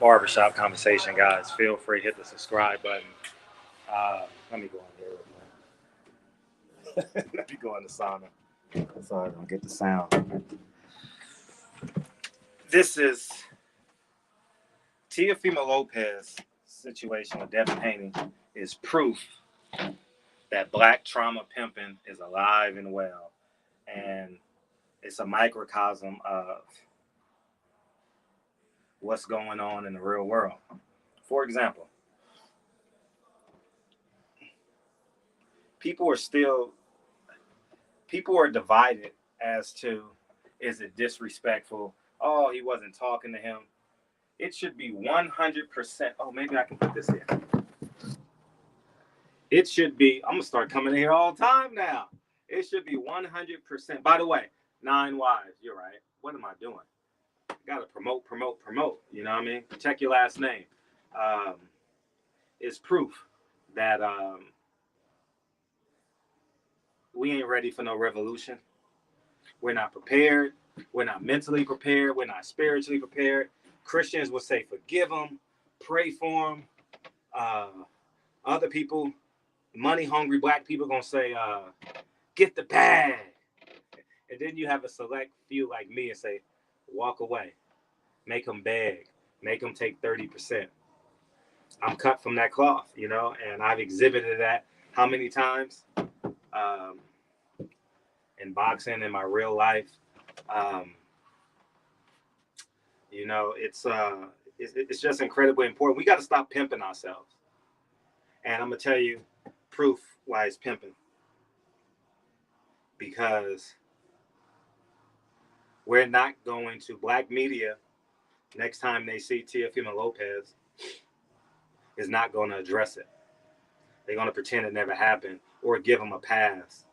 barbershop conversation, guys. Feel free to hit the subscribe button. Let me go in here real quick. Let me go in the sauna so I don't get the sound. This is Teofimo Lopez situation with Devin Haney is proof that black trauma pimping is alive and well. And it's a microcosm of what's going on in the real world. For example, people are divided as to, is it disrespectful? Oh, he wasn't talking to him. It should be 100%. Oh, maybe I can put this in. It should be, I'm going to start coming in here all the time now. It should be 100%. By the way, 9 wives, you're right. What am I doing? Got to promote. You know what I mean? Check your last name. It's proof that we ain't ready for no revolution. We're not prepared. We're not mentally prepared. We're not spiritually prepared. Christians will say, forgive them, pray for them. Other people, money-hungry black people, going to say, get the bag. And then you have a select few like me and say, walk away. Make them beg. Make them take 30%. I'm cut from that cloth, you know, and I've exhibited that how many times in boxing, in my real life. You know, it's just incredibly important. We got to stop pimping ourselves. And I'm going to tell you proof why it's pimping. Because we're not going to, black media, next time they see Teofimo Lopez, is not going to address it. They're going to pretend it never happened or give him a pass.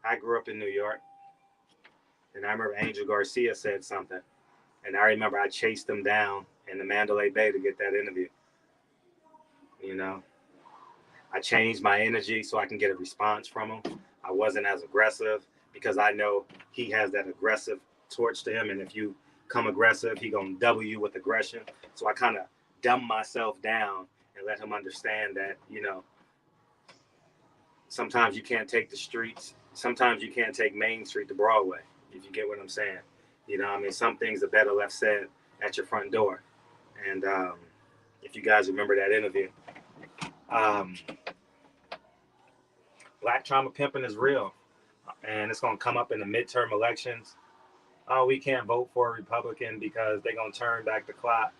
I grew up in New York, and I remember Angel Garcia said something, and I remember I chased him down in the Mandalay Bay to get that interview. You know, I changed my energy so I can get a response from him. I wasn't as aggressive because I know he has that aggressive torch to him, and if you come aggressive, he gonna double you with aggression. So I kind of dumbed myself down and let him understand that, you know, sometimes you can't take the streets. Sometimes you can't take Main Street to Broadway, if you get what I'm saying. You know, I mean, some things are better left said at your front door. And if you guys remember that interview, black trauma pimping is real. And it's going to come up in the midterm elections. Oh, we can't vote for a Republican because they're going to turn back the clock.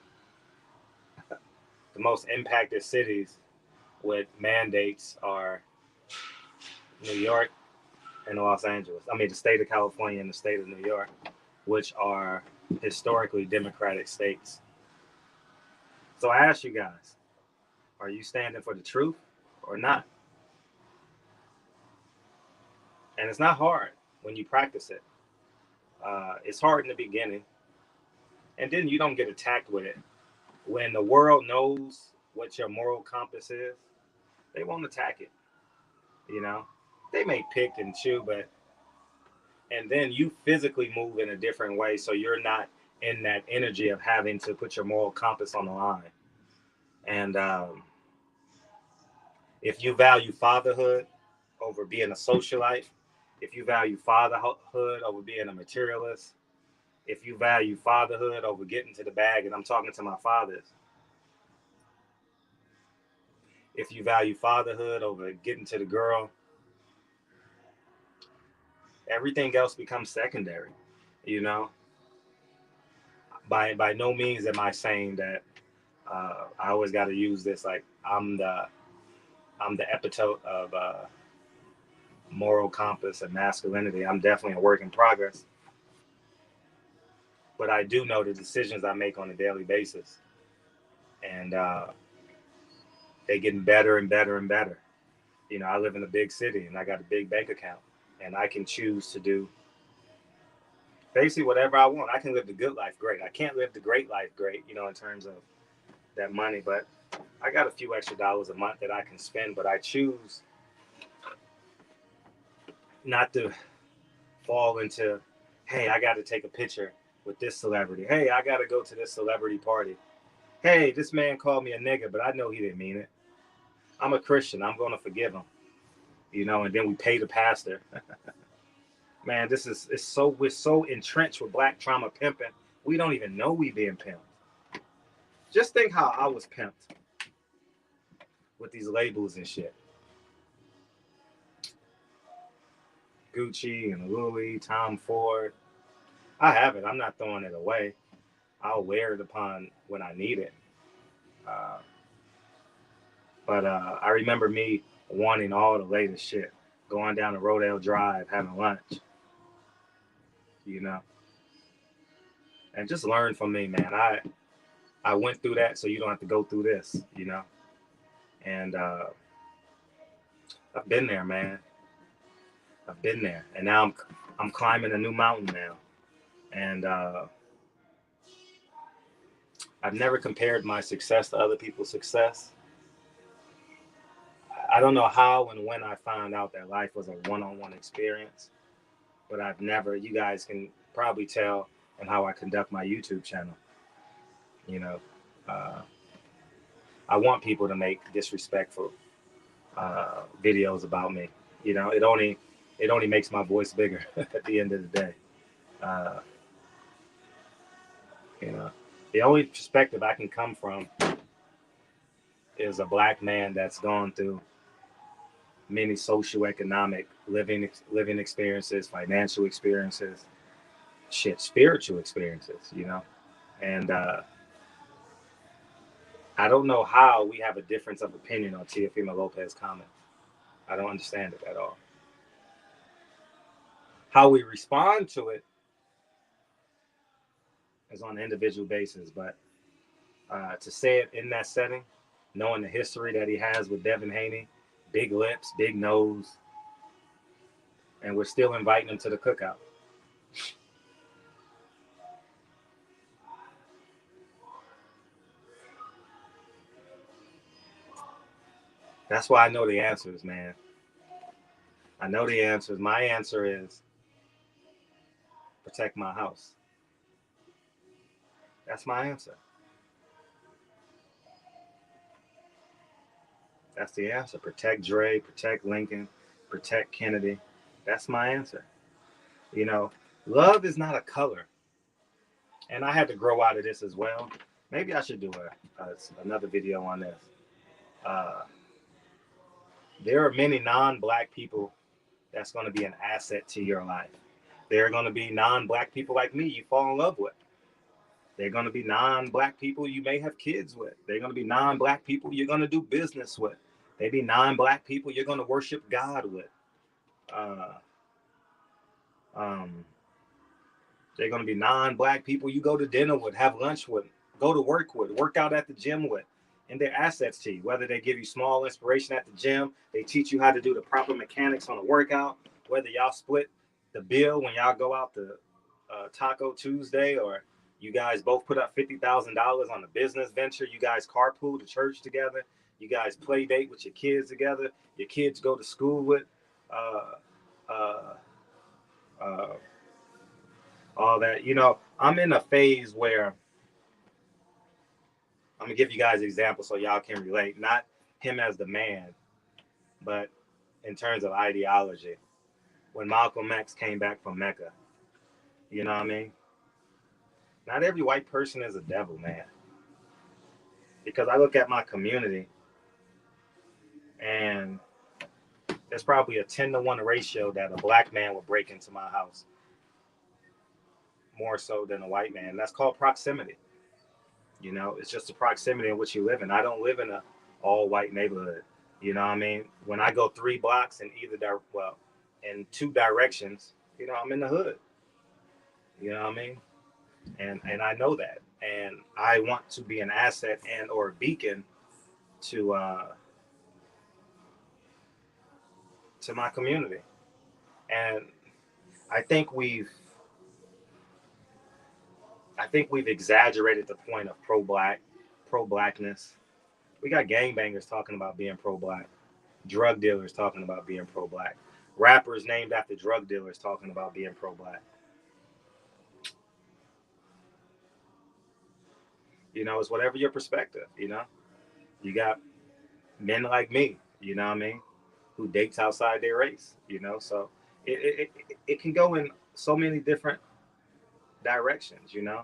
The most impacted cities with mandates are New York and Los Angeles. I mean, the state of California and the state of New York, which are historically Democratic states. So I ask you guys, are you standing for the truth or not? And it's not hard when you practice it. It's hard in the beginning, and then you don't get attacked with it. When the world knows what your moral compass is, they won't attack it. You know, they may pick and chew, and then you physically move in a different way, so you're not in that energy of having to put your moral compass on the line. And if you value fatherhood over being a socialite, if you value fatherhood over being a materialist, if you value fatherhood over getting to the bag, and I'm talking to my fathers, if you value fatherhood over getting to the girl, everything else becomes secondary. You know, by no means am I saying that I always got to use this like I'm the epitome of moral compass and masculinity. I'm definitely a work in progress, but I do know the decisions I make on a daily basis, and they're getting better and better and better. You know, I live in a big city and I got a big bank account, and I can choose to do basically whatever I want. I can live the good life great. I can't live the great life great, you know, in terms of that money, but I got a few extra dollars a month that I can spend, but I choose not to fall into, hey, I got to take a picture with this celebrity. Hey, I got to go to this celebrity party. Hey, this man called me a nigga, but I know he didn't mean it. I'm a Christian. I'm going to forgive him. You know, and then we pay the pastor. Man, we're so entrenched with black trauma pimping. We don't even know we being pimped. Just think how I was pimped with these labels and shit. Gucci and Louis, Tom Ford. I have it. I'm not throwing it away. I'll wear it upon when I need it. But I remember me wanting all the latest shit, going down to Rodale Drive, having lunch, you know, and just learn from me, man. I went through that, so you don't have to go through this, you know. And I've been there, man. I've been there, and now I'm climbing a new mountain now, and I've never compared my success to other people's success. I don't know how and when I found out that life was a one-on-one experience, but I've never. You guys can probably tell in how I conduct my YouTube channel. You know, I want people to make disrespectful videos about me. You know, it only makes my voice bigger at the end of the day. Uh, you know, the only perspective I can come from is a black man that's gone through many socioeconomic living experiences, financial experiences, spiritual experiences. You know, and I don't know how we have a difference of opinion on Teofimo Lopez comment. I don't understand it at all. How we respond to it is on an individual basis, but to say it in that setting, knowing the history that he has with Devin Haney, big lips, big nose, and we're still inviting him to the cookout. That's why I know the answers, man. I know the answers. My answer is protect my house. That's my answer. That's the answer. Protect Dre, protect Lincoln, protect Kennedy. That's my answer. You know, love is not a color. And I had to grow out of this as well. Maybe I should do another video on this. Uh, there are many non-black people that's going to be an asset to your life. There are going to be non-black people like me you fall in love with. They're going to be non-black people you may have kids with. They're going to be non-black people you're going to do business with. They be non-black people you're going to worship God with. Uh, um, they're going to be non-black people you go to dinner with, have lunch with, go to work with, work out at the gym with. And they're assets to you. Whether they give you small inspiration at the gym, they teach you how to do the proper mechanics on a workout, whether y'all split the bill when y'all go out to Taco Tuesday, or you guys both put up $50,000 on a business venture. You guys carpool to church together. You guys play date with your kids together. Your kids go to school with. All that. You know, I'm in a phase where I'm gonna give you guys an example so y'all can relate. Not him as the man, but in terms of ideology. When Malcolm X came back from Mecca, you know what I mean? Not every white person is a devil, man. Because I look at my community, and there's probably a 10-to-1 ratio that a black man will break into my house more so than a white man. That's called proximity. You know, it's just the proximity in which you live in. I don't live in a all white neighborhood. You know what I mean? When I go 3 blocks in in 2 directions, you know, I'm in the hood. You know what I mean? And I know that. And I want to be an asset and or a beacon to my community. And I think we've exaggerated the point of pro blackness. We got gangbangers talking about being pro-black, drug dealers talking about being pro-black, rappers named after drug dealers talking about being pro-black. You know, it's whatever your perspective, you know. You got men like me, you know what I mean, who dates outside their race, you know. So it can go in so many different directions, you know.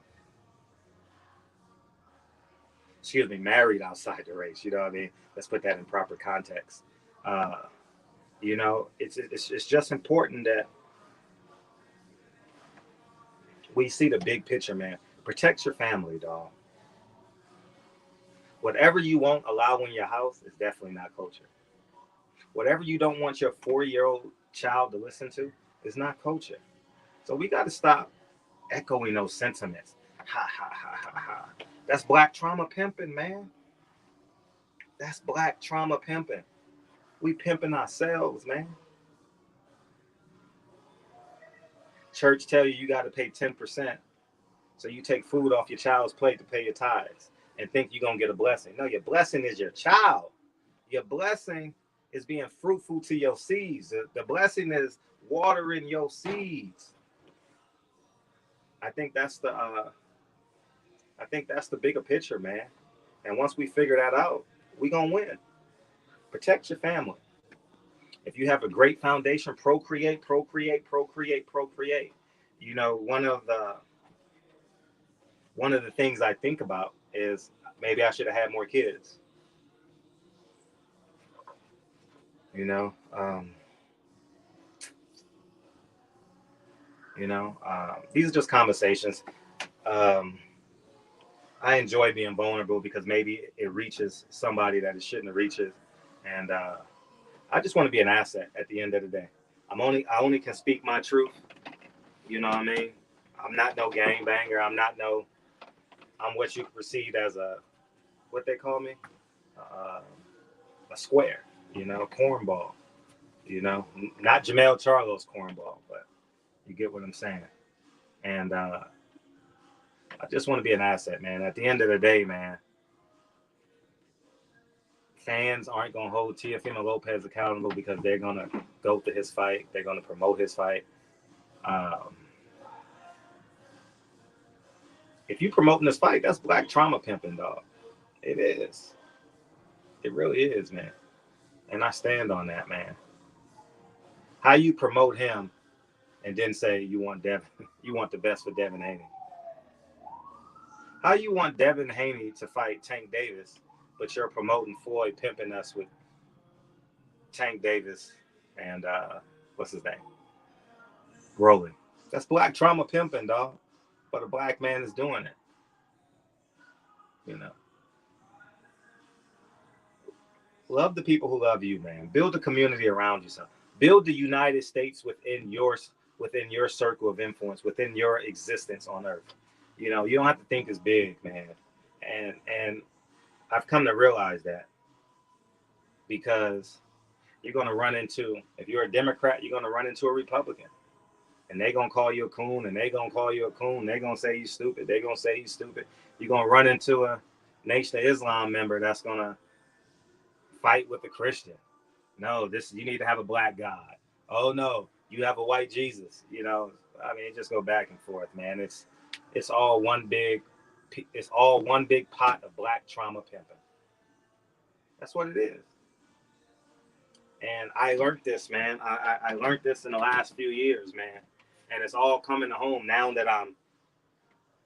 Excuse me, married outside the race, you know what I mean. Let's put that in proper context. Uh, you know, it's just important that we see the big picture, man. Protect your family, dog. Whatever you won't allow in your house is definitely not culture. Whatever you don't want your 4-year-old child to listen to is not culture. So we got to stop echoing those sentiments. Ha ha ha ha ha. That's black trauma pimping, man. That's black trauma pimping. We pimping ourselves, man. Church tell you you got to pay 10%. So you take food off your child's plate to pay your tithes and think you're going to get a blessing. No, your blessing is your child. Your blessing is being fruitful to your seeds. The blessing is watering your seeds. I think that's the bigger picture, man. And once we figure that out, we gonna win. Protect your family. If you have a great foundation, procreate, procreate, procreate, procreate. You know, one of the things I think about is maybe I should have had more kids. You know, these are just conversations. Um, I enjoy being vulnerable because maybe it reaches somebody that it shouldn't have reached, and I just want to be an asset at the end of the day. I only can speak my truth. You know what I mean? I'm not no gangbanger. I'm what you perceive as what they call me, uh, a square. You know, cornball. You know, not Jamel Charlo's cornball, but you get what I'm saying. And I just want to be an asset, man. At the end of the day, man, fans aren't going to hold Teofimo Lopez accountable because they're going to go to his fight. They're going to promote his fight. Um, if you promoting this fight, that's black trauma pimping, dog. It is. It really is, man. And I stand on that, man. How you promote him and then say you want you want the best for Devin Haney? How you want Devin Haney to fight Tank Davis, but you're promoting Floyd pimping us with Tank Davis and what's his name? Rolling. That's black trauma pimping, dog. But a black man is doing it. You know. Love the people who love you, man. Build a community around yourself. Build the United States within your circle of influence, within your existence on Earth. You know, you don't have to think as big, man. And I've come to realize that because you're going to run into, if you're a Democrat, you're going to run into a Republican. And they're going to call you a coon, and they're going to call you a coon. They're going to say you stupid. They're going to say you stupid. You're going to run into a Nation of Islam member that's going to fight with a Christian. No, you need to have a black God. Oh no, you have a white Jesus. You know, I mean, it just go back and forth, man. It's all one big pot of black trauma pimping. That's what it is. And I learned this, man. I learned this in the last few years, man. And it's all coming to home now that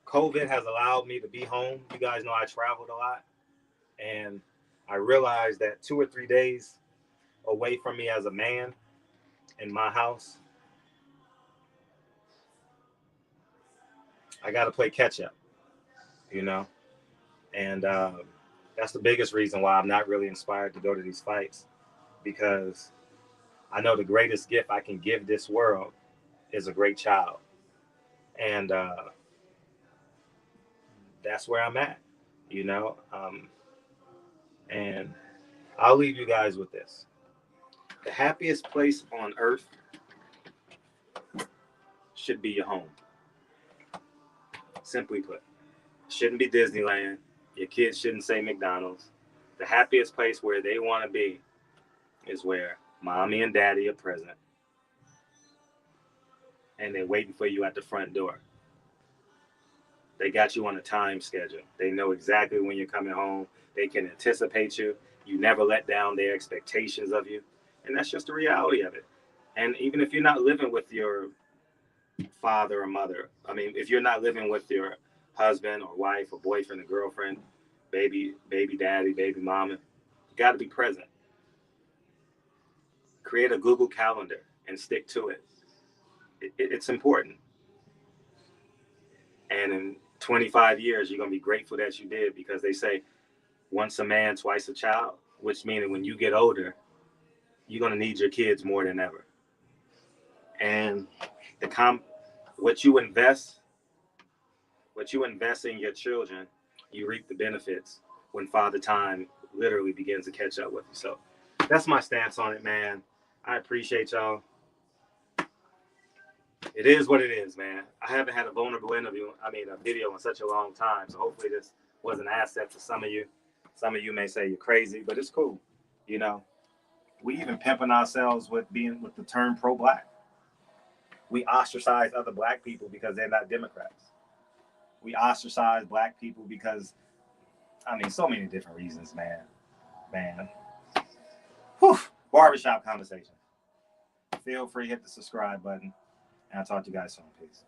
COVID has allowed me to be home. You guys know I traveled a lot. And I realized that 2 or 3 days away from me as a man in my house, I got to play catch up, you know? And that's the biggest reason why I'm not really inspired to go to these fights, because I know the greatest gift I can give this world is a great child. And that's where I'm at, you know? And I'll leave you guys with this. The happiest place on earth should be your home. Simply put, it shouldn't be Disneyland. Your kids shouldn't say McDonald's. The happiest place where they want to be is where mommy and daddy are present and they're waiting for you at the front door. They got you on a time schedule. They know exactly when you're coming home. They can anticipate you. You never let down their expectations of you. And that's just the reality of it. And even if you're not living with your father or mother, I mean, if you're not living with your husband or wife or boyfriend or girlfriend, baby daddy, baby mama, you got to be present. Create a Google Calendar and stick to it. It's important. And in 25 years, you're going to be grateful that you did, because they say once a man, twice a child, which means when you get older, you're going to need your kids more than ever. And what you invest in your children, you reap the benefits when father time literally begins to catch up with you. So that's my stance on it, man. I appreciate y'all. It is what it is, man. I haven't had a vulnerable video in such a long time. So hopefully this was an asset to some of you. Some of you may say you're crazy, but it's cool. You know, we even pimping ourselves with the term pro-black. We ostracize other black people because they're not Democrats. We ostracize black people because, so many different reasons, man. Whew. Barbershop conversation. Feel free, hit the subscribe button, and I'll talk to you guys soon. Peace.